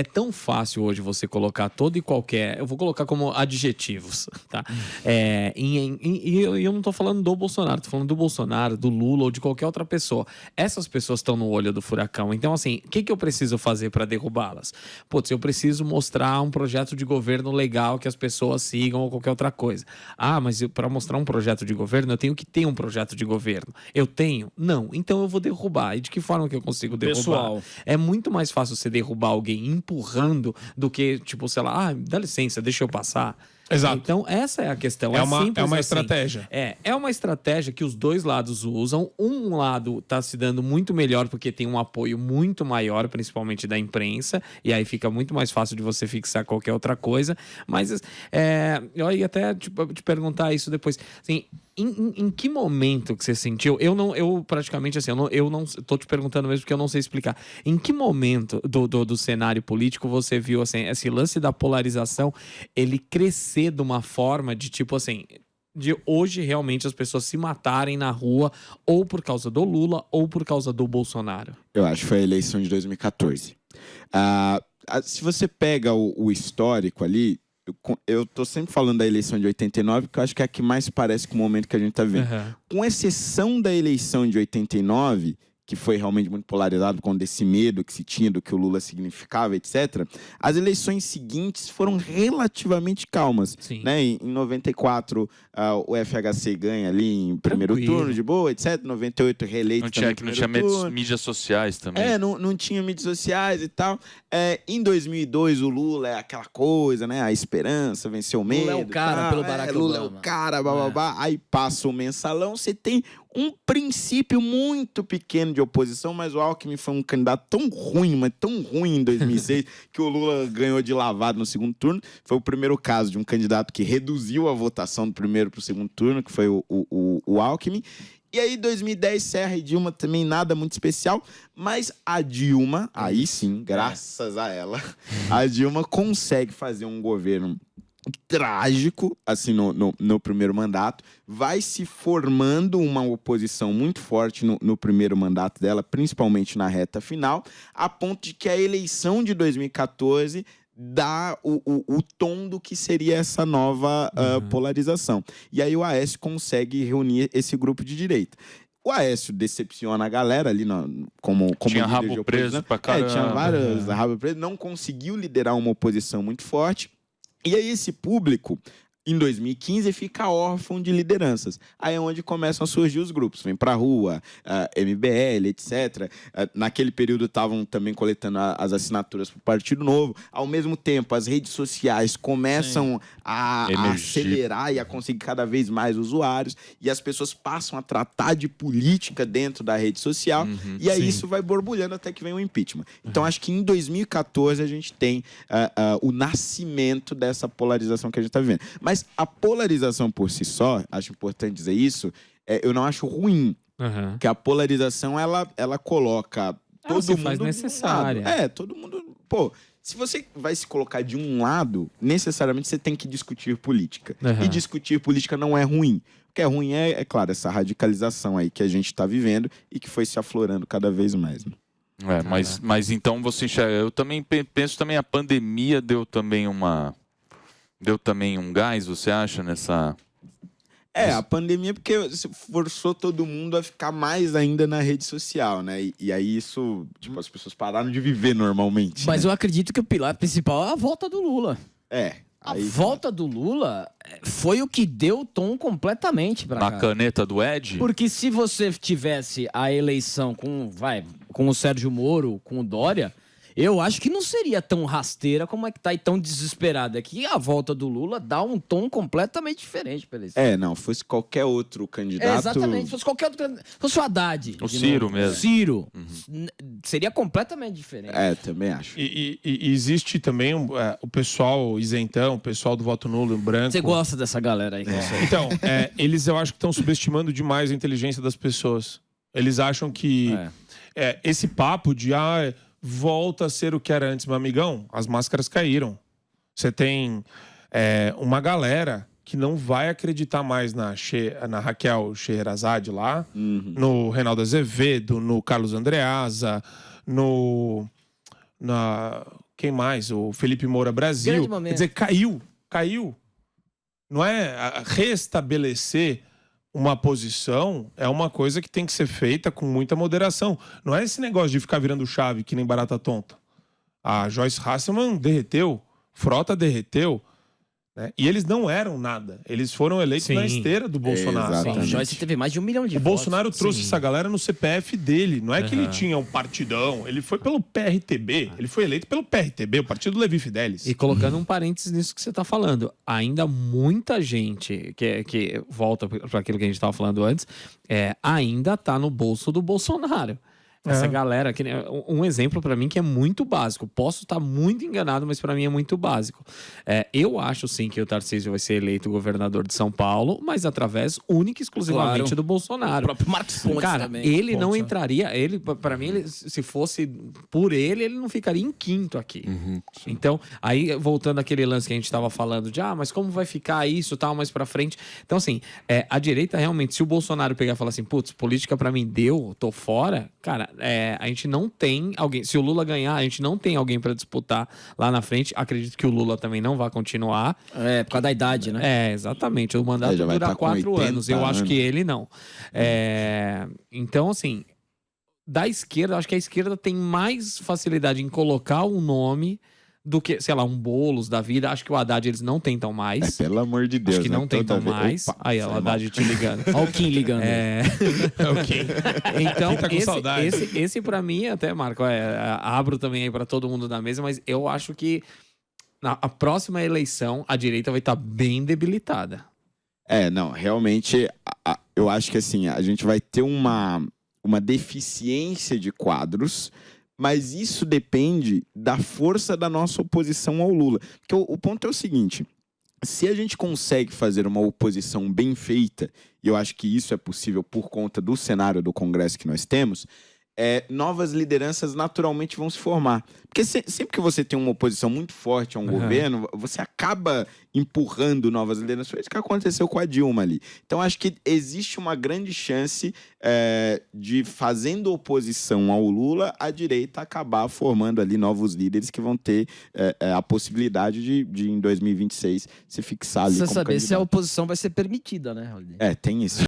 é tão fácil hoje você colocar todo e qualquer... Eu vou colocar como adjetivos, tá? E eu não tô falando do Bolsonaro, tô falando do Bolsonaro, do Lula ou de qualquer outra pessoa. Essas pessoas estão no olho do furacão. Então, assim, o que eu preciso fazer para derrubá-las? Putz, eu preciso mostrar um projeto de governo legal que as pessoas sigam ou qualquer outra coisa. Ah, mas para mostrar um projeto de governo, eu tenho que ter um projeto de governo. Eu tenho? Não. Então eu vou derrubar. E de que forma que eu consigo derrubar? Pessoal. É muito mais fácil você derrubar alguém empurrando do que, tipo, sei lá, dá licença, deixa eu passar. Exato. Então, essa é a questão. É uma simples assim. estratégia. É uma estratégia que os dois lados usam. Um lado está se dando muito melhor porque tem um apoio muito maior, principalmente da imprensa, e aí fica muito mais fácil de você fixar qualquer outra coisa. Mas eu ia até te perguntar isso depois. Assim, em que momento que você sentiu? Eu praticamente assim, eu não tô te perguntando mesmo porque eu não sei explicar. Em que momento do cenário político você viu assim, esse lance da polarização ele crescer de uma forma de tipo assim, de hoje realmente as pessoas se matarem na rua ou por causa do Lula ou por causa do Bolsonaro? Eu acho que foi a eleição de 2014. Se você pega o histórico ali, eu tô sempre falando da eleição de 89, porque eu acho que é a que mais parece com o momento que a gente tá vivendo. Com exceção da eleição de 89, que foi realmente muito polarizado com desse medo que se tinha do que o Lula significava, etc. As eleições seguintes foram relativamente calmas. Sim. Né? Em 94, o FHC ganha ali em primeiro turno, de boa, etc. 98, reeleito não tinha mídias sociais também. Não tinha mídias sociais e tal. Em 2002, o Lula é aquela coisa, né? A esperança, venceu o medo. Lula é o cara, pelo Barack Lula Obama. é o cara, bababá. Aí passa o mensalão, você tem um princípio muito pequeno de oposição, mas o Alckmin foi um candidato tão ruim, mas tão ruim em 2006, que o Lula ganhou de lavado no segundo turno. Foi o primeiro caso de um candidato que reduziu a votação do primeiro para o segundo turno, que foi o Alckmin. E aí, 2010, Serra e Dilma também nada muito especial, mas a Dilma, aí sim, graças a ela, a Dilma consegue fazer um governo trágico, assim, no primeiro mandato, vai se formando uma oposição muito forte no primeiro mandato dela, principalmente na reta final, a ponto de que a eleição de 2014 dá o tom do que seria essa nova polarização. E aí o Aécio consegue reunir esse grupo de direita. O Aécio decepciona a galera ali como tinha líder rabo de preso pra caramba. tinha vários rabo preso, não conseguiu liderar uma oposição muito forte. E aí esse público, em 2015, fica órfão de lideranças. Aí é onde começam a surgir os grupos. Vem pra rua, MBL, etc. Naquele período estavam também coletando as assinaturas pro Partido Novo. Ao mesmo tempo, as redes sociais começam a acelerar e a conseguir cada vez mais usuários. E as pessoas passam a tratar de política dentro da rede social. E aí isso vai borbulhando até que vem o impeachment. Então, acho que em 2014 a gente tem o nascimento dessa polarização que a gente está vivendo. Mas a polarização por si só, acho importante dizer isso, eu não acho ruim. Porque a polarização, ela coloca todo mundo faz necessária. Todo mundo... Pô, se você vai se colocar de um lado, necessariamente você tem que discutir política. E discutir política não é ruim. O que é ruim é claro, essa radicalização aí que a gente está vivendo e que foi se aflorando cada vez mais. Né? Mas então você enxerga... Eu também penso também a pandemia deu também um gás, você acha, nessa... A pandemia porque forçou todo mundo a ficar mais ainda na rede social, né? E aí isso, tipo, as pessoas pararam de viver normalmente. Mas né? eu acredito que o pilar principal é a volta do Lula. A volta do Lula foi o que deu o tom completamente pra cá. Na caneta do Ed? Porque se você tivesse a eleição com o Sérgio Moro, com o Dória, eu acho que não seria tão rasteira como é que tá e tão desesperada. Aqui a volta do Lula dá um tom completamente diferente pra eleição. Não, fosse qualquer outro candidato... Exatamente, fosse qualquer outro candidato. Fosse o Haddad. O Ciro mesmo. Ciro. Seria completamente diferente. Também acho. E existe também o pessoal isentão, o pessoal do voto nulo, branco. Você gosta dessa galera aí? Então, eles eu acho que estão subestimando demais a inteligência das pessoas. Eles acham que esse papo de volta a ser o que era antes, meu amigão, as máscaras caíram. Você tem uma galera que não vai acreditar mais na Raquel Scheherazade lá, no Reinaldo Azevedo, no Carlos Andreasa, Quem mais? O Felipe Moura Brasil. Grande momento. Quer dizer, caiu. Não é restabelecer uma posição é uma coisa que tem que ser feita com muita moderação. Não é esse negócio de ficar virando chave que nem barata tonta. A Joyce Hasselman derreteu, Frota derreteu, né? E eles não eram nada. Eles foram eleitos na esteira do Bolsonaro. Exatamente. O Joyce teve mais de 1 milhão de O votos. Bolsonaro trouxe essa galera no CPF dele. Não é que ele tinha um partidão. Ele foi pelo PRTB. Ele foi eleito pelo PRTB, o partido Levi Fidelis. E colocando um parênteses nisso que você está falando, ainda muita gente que volta para aquilo que a gente estava falando antes, ainda está no bolso do Bolsonaro. Essa galera, um exemplo para mim que é muito básico. Posso estar muito enganado, mas para mim é muito básico. Eu acho sim que o Tarcísio vai ser eleito governador de São Paulo, mas através única e exclusivamente do Bolsonaro. O próprio Marcos Pontes Cara, também. ele não entraria. Para mim, se fosse por ele não ficaria em quinto aqui. Então, aí voltando àquele lance que a gente estava falando de mas como vai ficar isso tal mais para frente. Então, assim, a direita realmente, se o Bolsonaro pegar e falar assim, putz, política para mim deu, tô fora, cara. A gente não tem alguém. Se o Lula ganhar, a gente não tem alguém para disputar lá na frente. Acredito que o Lula também não vai continuar. Por causa da idade, né? Exatamente. O mandato já vai dura tá com 4 80 anos. Eu acho anos. que ele não. Então, assim, da esquerda, eu acho que a esquerda tem mais facilidade em colocar um nome do que, sei lá, um Boulos da vida. Acho que o Haddad eles não tentam mais. Pelo amor de Deus. Acho que né? não tentam Toda vez- mais. Opa, Aí, ó, foi o Haddad te ligando. Olha o Kim ligando. É o quem? Então, Quem tá com saudade? esse para mim, até, Marco, abro também aí para todo mundo da mesa, mas eu acho que na a próxima eleição a direita vai estar bem debilitada. Não, realmente, eu acho que assim, a gente vai ter uma deficiência de quadros, mas isso depende da força da nossa oposição ao Lula. Porque o ponto é o seguinte, se a gente consegue fazer uma oposição bem feita, e eu acho que isso é possível por conta do cenário do Congresso que nós temos, novas lideranças naturalmente vão se formar. Porque sempre que você tem uma oposição muito forte a um governo, você acaba empurrando novas lideranças. Foi isso que aconteceu com a Dilma ali. Então, acho que existe uma grande chance de, fazendo oposição ao Lula, a direita acabar formando ali novos líderes que vão ter a possibilidade de, em 2026, se fixar ali Precisa como saber se a candidato. oposição vai ser permitida, né, Rodney? Tem isso.